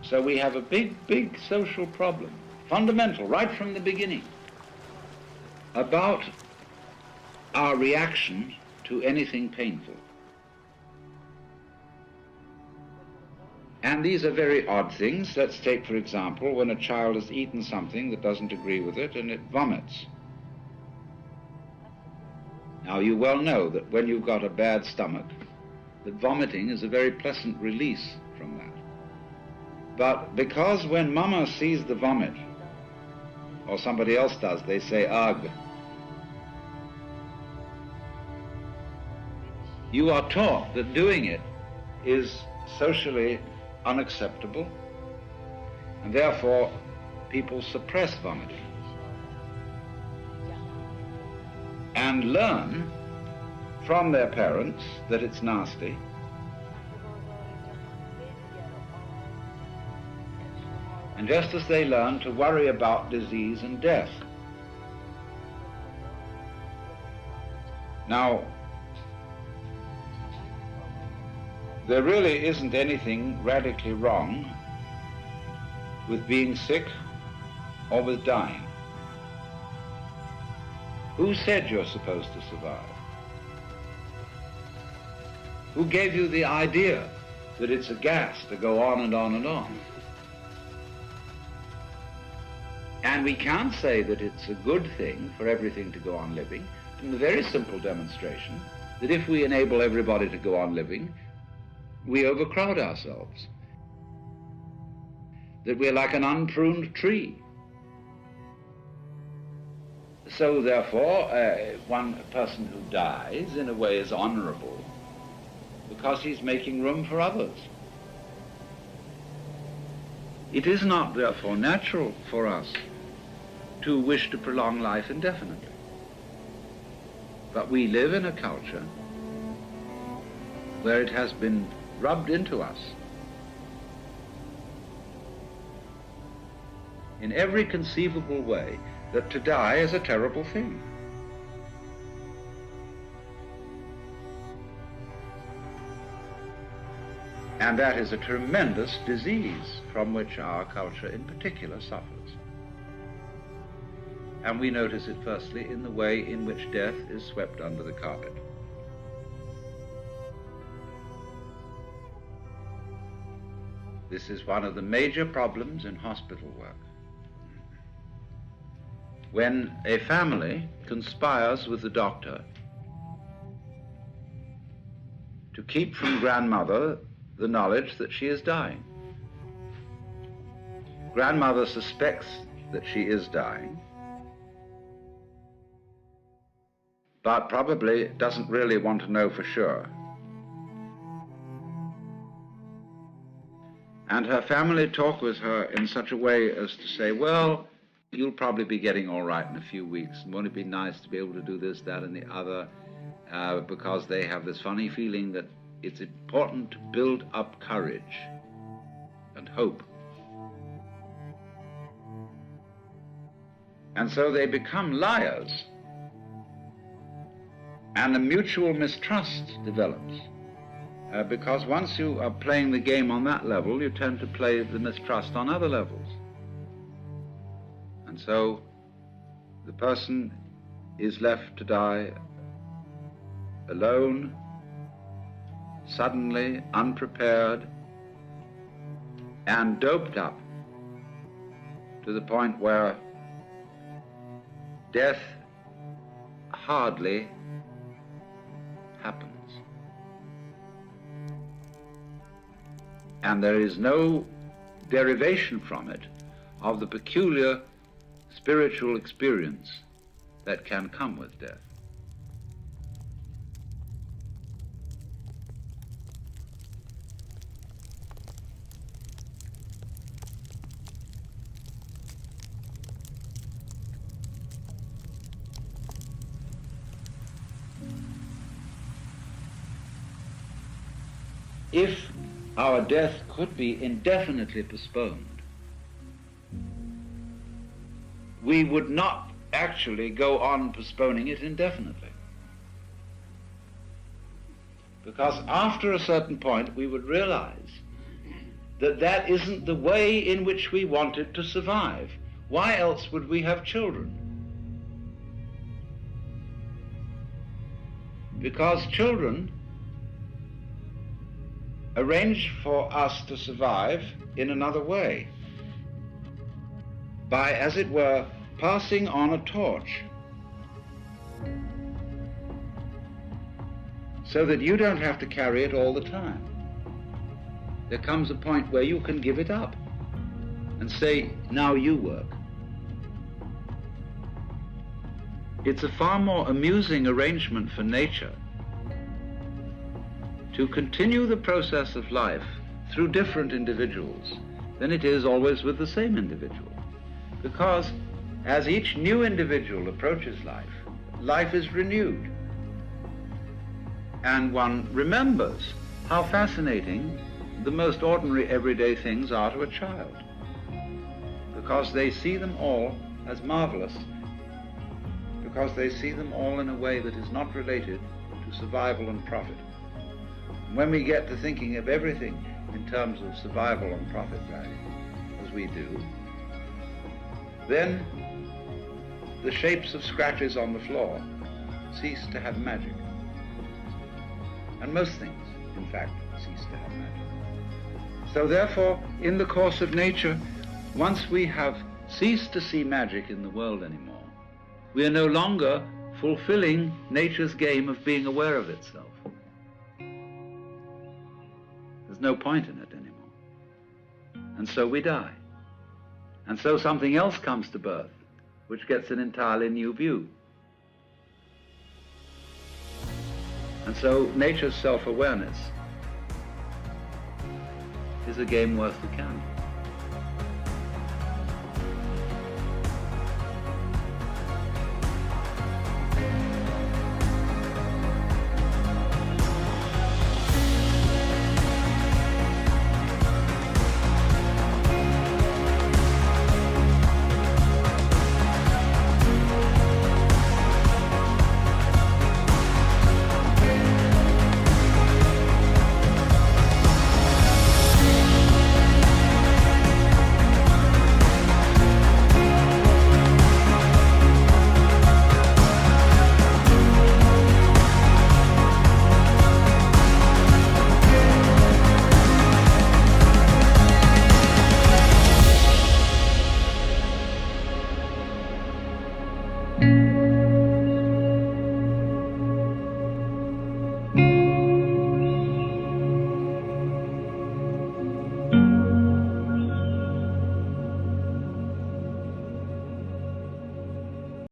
So we have a big social problem, fundamental, right from the beginning, about our reaction to anything painful. And these are very odd things. Let's take, for example, when a child has eaten something that doesn't agree with it and it vomits. Now, you well know that when you've got a bad stomach, that vomiting is a very pleasant release from that. But because when Mama sees the vomit, or somebody else does, they say, ugh. You are taught that doing it is socially unacceptable, and therefore people suppress vomiting and learn from their parents that it's nasty, and just as they learn to worry about disease and death. Now, there really isn't anything radically wrong with being sick or with dying. Who said you're supposed to survive? Who gave you the idea that it's a gas to go on and on and on? And we can't say that it's a good thing for everything to go on living from the very simple demonstration that if we enable everybody to go on living, we overcrowd ourselves, that we're like an unpruned tree. So therefore, one person who dies in a way is honorable because he's making room for others. It is not therefore natural for us to wish to prolong life indefinitely. But we live in a culture where it has been rubbed into us in every conceivable way that to die is a terrible thing. And that is a tremendous disease from which our culture in particular suffers. And we notice it firstly in the way in which death is swept under the carpet. This is one of the major problems in hospital work. When a family conspires with the doctor to keep from grandmother the knowledge that she is dying. Grandmother suspects that she is dying, but probably doesn't really want to know for sure. And her family talk with her in such a way as to say, well, you'll probably be getting all right in a few weeks. Won't it be nice to be able to do this, that, and the other? Because they have this funny feeling that it's important to build up courage and hope. And so they become liars. And a mutual mistrust develops. Because once you are playing the game on that level, you tend to play the mistrust on other levels. And so the person is left to die alone, suddenly, unprepared, and doped up to the point where death hardly happens. And there is no derivation from it of the peculiar spiritual experience that can come with death. If our death could be indefinitely postponed, we would not actually go on postponing it indefinitely. Because after a certain point, we would realize that that isn't the way in which we wanted to survive. Why else would we have children? Because children arrange for us to survive in another way, by, as it were, passing on a torch, so that you don't have to carry it all the time. There comes a point where you can give it up and say, now you work. It's a far more amusing arrangement for nature to continue the process of life through different individuals than it is always with the same individual. Because as each new individual approaches life, life is renewed. And one remembers how fascinating the most ordinary everyday things are to a child, because they see them all as marvelous, because they see them all in a way that is not related to survival and profit. And when we get to thinking of everything in terms of survival and profit value, as we do, then the shapes of scratches on the floor cease to have magic. And most things, in fact, cease to have magic. So therefore, in the course of nature, once we have ceased to see magic in the world anymore, we are no longer fulfilling nature's game of being aware of itself. There's no point in it anymore. And so we die. And so something else comes to birth, which gets an entirely new view. And so nature's self-awareness is a game worth the candle.